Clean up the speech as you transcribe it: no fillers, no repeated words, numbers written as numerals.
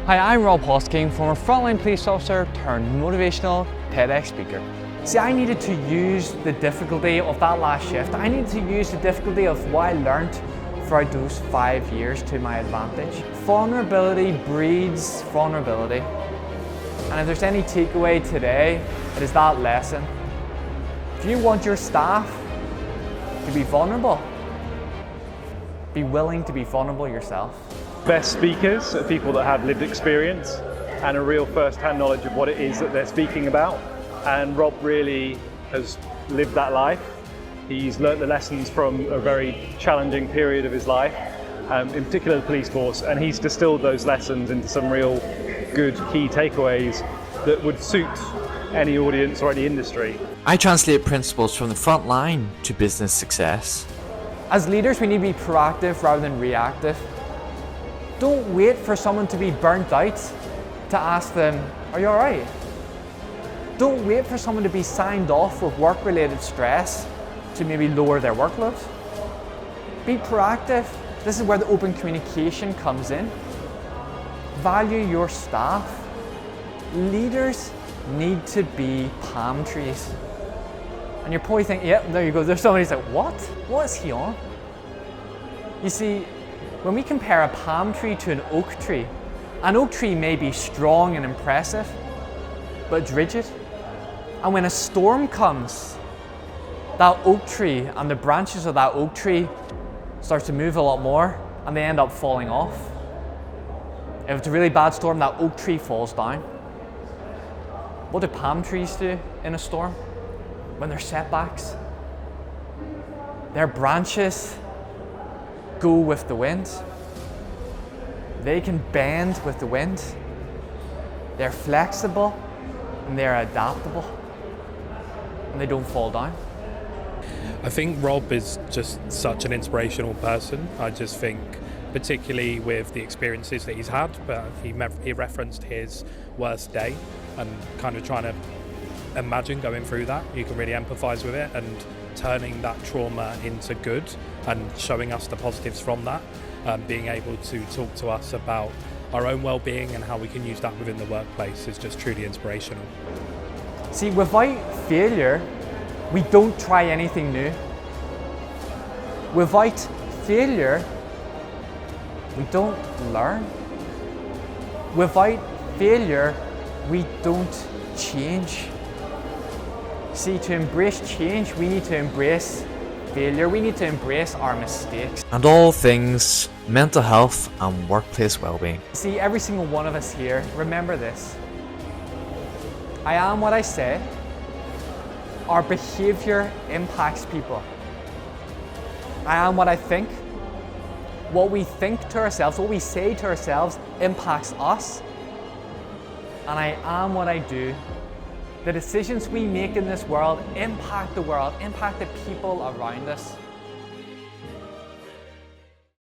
Hi, I'm Rob Hosking, former frontline police officer turned motivational TEDx speaker. See, I needed to use the difficulty of that last shift. I needed to use the difficulty of what I learned throughout those 5 years to my advantage. Vulnerability breeds vulnerability. And if there's any takeaway today, it is that lesson. If you want your staff to be vulnerable, be willing to be vulnerable yourself. Best speakers are people that have lived experience and a real first-hand knowledge of what it is that they're speaking about. And Rob really has lived that life. He's learnt the lessons from a very challenging period of his life, in particular the police force, and he's distilled those lessons into some real good key takeaways that would suit any audience or any industry. I translate principles from the front line to business success. As leaders, we need to be proactive rather than reactive. Don't wait for someone to be burnt out to ask them, are you all right? Don't wait for someone to be signed off with work-related stress to maybe lower their workload. Be proactive. This is where the open communication comes in. Value your staff. Leaders need to be palm trees. And you're probably thinking, yeah, there you go. There's somebody who's like, what? What is he on? You see, when we compare a palm tree to an oak tree may be strong and impressive, but it's rigid. And when a storm comes, that oak tree and the branches of that oak tree start to move a lot more and they end up falling off. If it's a really bad storm, that oak tree falls down. What do palm trees do in a storm? When there's setbacks, their branches go with the wind. They can bend with the wind. They're flexible and they're adaptable and they don't fall down. I think Rob is just such an inspirational person. I just think, particularly with the experiences that he's had, but he referenced his worst day and kind of trying to imagine going through that. You can really empathise with it and turning that trauma into good and showing us the positives from that, being able to talk to us about our own well-being and how we can use that within the workplace is just truly inspirational. See, without failure, we don't try anything new. Without failure, we don't learn. Without failure, we don't change. See, to embrace change, we need to embrace failure. We need to embrace our mistakes. And all things mental health and workplace well-being. See, every single one of us here, remember this. I am what I say. Our behavior impacts people. I am what I think. What we think to ourselves, what we say to ourselves impacts us. And I am what I do. The decisions we make in this world impact the world, impact the people around us.